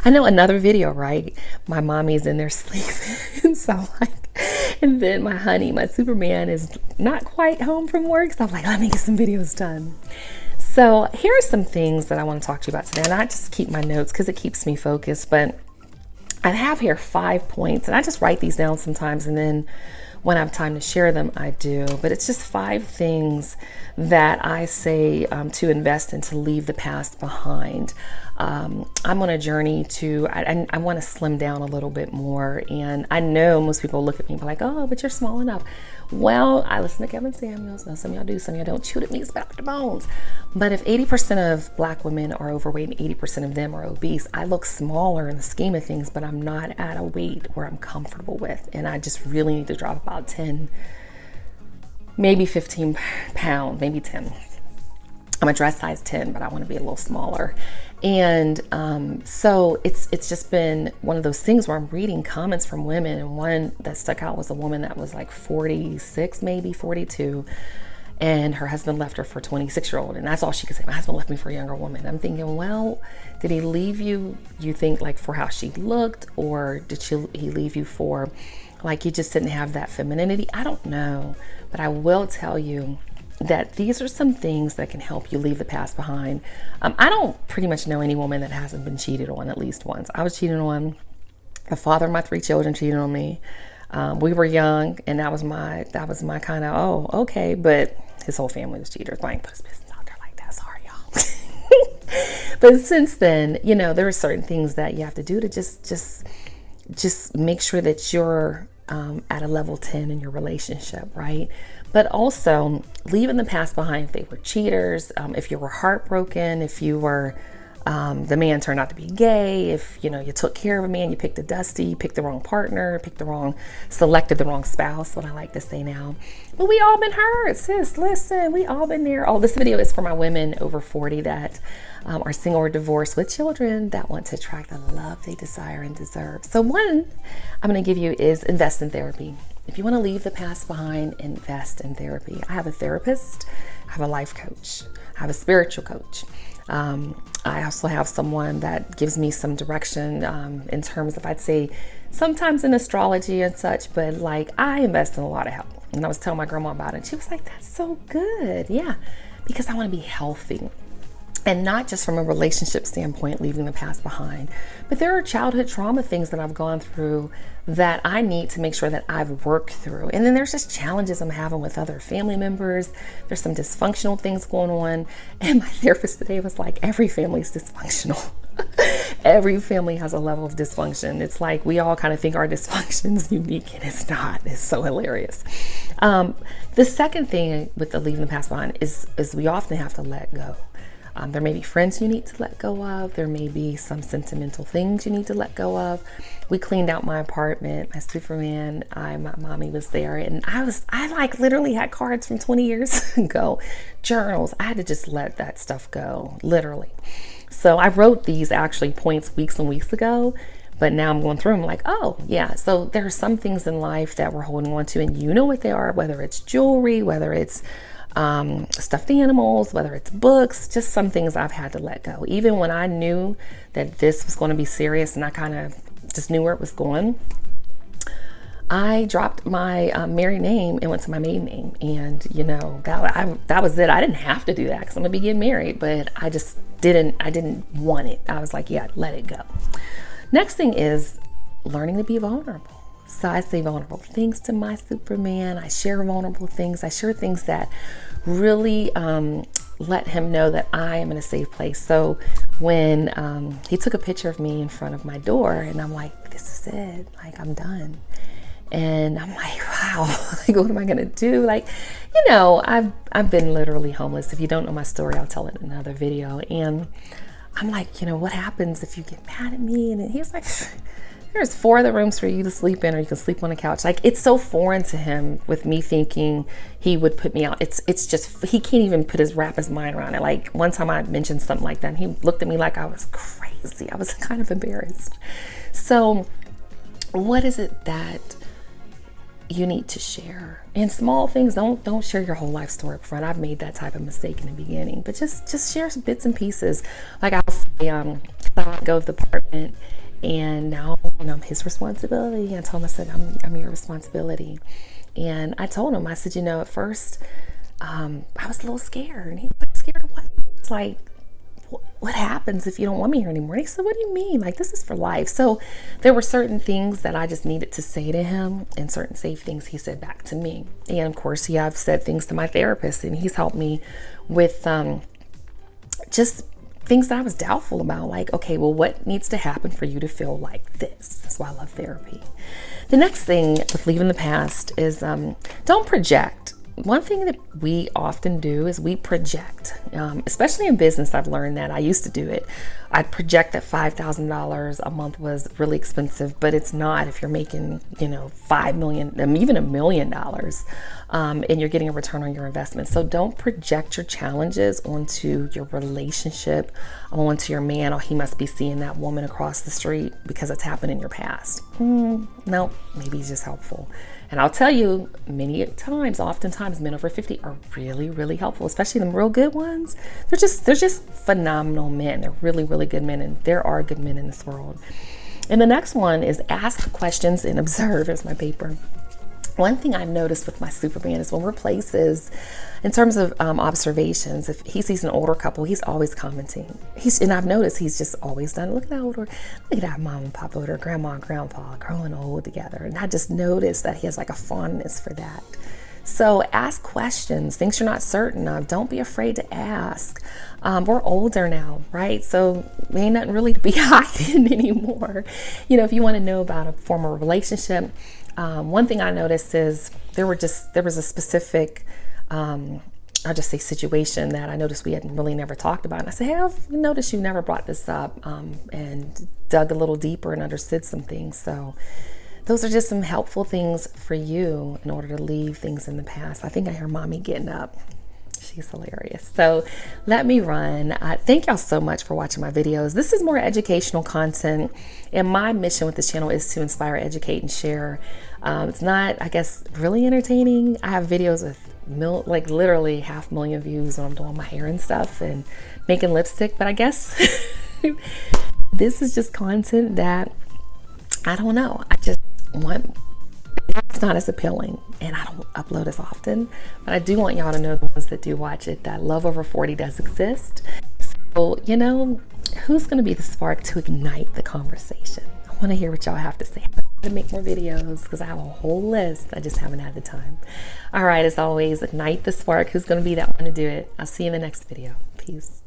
I know another video, right? My mommy's in there sleeping. So like, and then my honey, my Superman, is not quite home from work. So I'm like, let me get some videos done. So here are some things that I want to talk to you about today. And I just keep my notes because it keeps me focused. But I have here 5 points, and I just write these down sometimes, and then when I have time to share them, I do. But it's just 5 things that I say to invest in, to leave the past behind. I'm on a journey to, I want to slim down a little bit more. And I know most people look at me and be like, oh, but you're small enough. Well, I listen to Kevin Samuels. Now, some of y'all do, some of y'all don't. Shoot at me, spit out the bones. But if 80% of Black women are overweight and 80% of them are obese, I look smaller in the scheme of things, but I'm not at a weight where I'm comfortable with. And I just really need to drop about 10, maybe 15 pounds, maybe 10. I'm a dress size 10, but I want to be a little smaller. And so it's just been one of those things where I'm reading comments from women, and one that stuck out was a woman that was like 46, maybe 42, and her husband left her for a 26-year-old, and that's all she could say. My husband left me for a younger woman. I'm thinking, well, did he leave you, you think, like for how she looked, or did he leave you for like you just didn't have that femininity? I don't know, but I will tell you that these are some things that can help you leave the past behind. I don't pretty much know any woman that hasn't been cheated on at least once. I was cheated on. The father of my 3 children cheated on me. We were young, and that was my kind of, oh, okay. But his whole family was cheaters. I ain't put his business out there like that. Sorry, y'all. But since then, you know, there are certain things that you have to do to just make sure that you're at a level 10 in your relationship, right? But also leaving the past behind if they were cheaters, if you were heartbroken, if you were, the man turned out to be gay, if, you know, you took care of a man, you picked a dusty, you picked the wrong partner, selected the wrong spouse, what I like to say now. But we all been hurt, sis, listen, we all been there. Oh, this video is for my women over 40 that are single or divorced with children that want to attract the love they desire and deserve. So one I'm going to give you is invest in therapy. If you want to leave the past behind, invest in therapy. I have a therapist, I have a life coach, I have a spiritual coach. I also have someone that gives me some direction in terms of, I'd say, sometimes in astrology and such, but like I invest in a lot of help. And I was telling my grandma about it, and she was like, that's so good. Yeah, because I want to be healthy. And not just from a relationship standpoint, leaving the past behind, but there are childhood trauma things that I've gone through that I need to make sure that I've worked through. And then there's just challenges I'm having with other family members. There's some dysfunctional things going on. And my therapist today was like, every family is dysfunctional. Every family has a level of dysfunction. It's like we all kind of think our dysfunction is unique, and it's not. It's so hilarious. The second thing with the leaving the past behind is we often have to let go. There may be friends you need to let go of. There may be some sentimental things you need to let go of. We cleaned out my apartment, my Superman, my mommy was there, and I like literally had cards from 20 years ago, journals. I had to just let that stuff go, literally. So I wrote these actually points weeks and weeks ago, but now I'm going through them like, oh yeah. So there are some things in life that we're holding on to, and you know what they are, whether it's jewelry, whether it's stuffed animals, whether it's books, just some things I've had to let go. Even when I knew that this was going to be serious and I kind of just knew where it was going, I dropped my married name and went to my maiden name. And you know, that was it. I didn't have to do that because I'm gonna be getting married, but I didn't want it. I was like, yeah, let it go. Next thing is learning to be vulnerable. So I say vulnerable things to my Superman. I share vulnerable things. I share things that really let him know that I am in a safe place. So when he took a picture of me in front of my door, and I'm like, this is it. Like, I'm done. And I'm like, wow, like, what am I gonna do? Like, you know, I've been literally homeless. If you don't know my story, I'll tell it in another video. And I'm like, you know, what happens if you get mad at me? And he's like, there's 4 other rooms for you to sleep in, or you can sleep on the couch. Like, it's so foreign to him with me thinking he would put me out. It's just, he can't even wrap his mind around it. Like, one time I mentioned something like that, and he looked at me like I was crazy. I was kind of embarrassed. So what is it that you need to share? And small things, don't share your whole life story up front. I've made that type of mistake in the beginning, but just share some bits and pieces. Like, I'll I let go of the apartment, and now I'm his responsibility. I told him, I said, I'm your responsibility. And I told him, I said, at first, I was a little scared. And he was like, scared of what? It's like, what happens if you don't want me here anymore? And he said, what do you mean? Like, this is for life. So there were certain things that I just needed to say to him, and certain safe things he said back to me. And of course, I've said things to my therapist, and he's helped me with just things that I was doubtful about. Like, okay, well, what needs to happen for you to feel like this? That's why I love therapy. The next thing with leaving the past is don't project. One thing that we often do is we project, especially in business. I've learned that. I used to do it. I'd project that $5,000 a month was really expensive, but it's not if you're making, $5 million, even $1 million, and you're getting a return on your investment. So don't project your challenges onto your relationship, onto your man. Oh, he must be seeing that woman across the street because it's happened in your past. No, maybe he's just helpful. And I'll tell you, oftentimes men over 50 are really, really helpful, especially the real good ones. They're just phenomenal men. They're really, really good men, and there are good men in this world. And the next one is ask questions and observe. Here's my paper. One thing I've noticed with my Superman is when we're places, in terms of observations, if he sees an older couple, he's always commenting. And I've noticed he's just always done, look at that mom and pop or grandma and grandpa growing old together. And I just noticed that he has like a fondness for that. So ask questions, things you're not certain of. Don't be afraid to ask. We're older now, right? So we ain't nothing really to be hiding anymore. If you want to know about a former relationship, one thing I noticed is there was a specific, I'll just say situation that I noticed we had really never talked about. And I said, hey, I've noticed you never brought this up, and dug a little deeper and understood some things. So those are just some helpful things for you in order to leave things in the past. I think I hear mommy getting up. She's hilarious. So let me run. Thank y'all so much for watching my videos. This is more educational content, and my mission with this channel is to inspire, educate, and share. It's not, I guess, really entertaining. I have videos with literally 500,000 views when I'm doing my hair and stuff and making lipstick, but I guess this is just content that, I don't know, I just want. It's not as appealing, and I don't upload as often, but I do want y'all to know, the ones that do watch it, that love over 40 does exist. So, who's going to be the spark to ignite the conversation? I want to hear what y'all have to say. I'm going to make more videos because I have a whole list. I just haven't had the time. All right, as always, ignite the spark. Who's going to be that one to do it? I'll see you in the next video. Peace.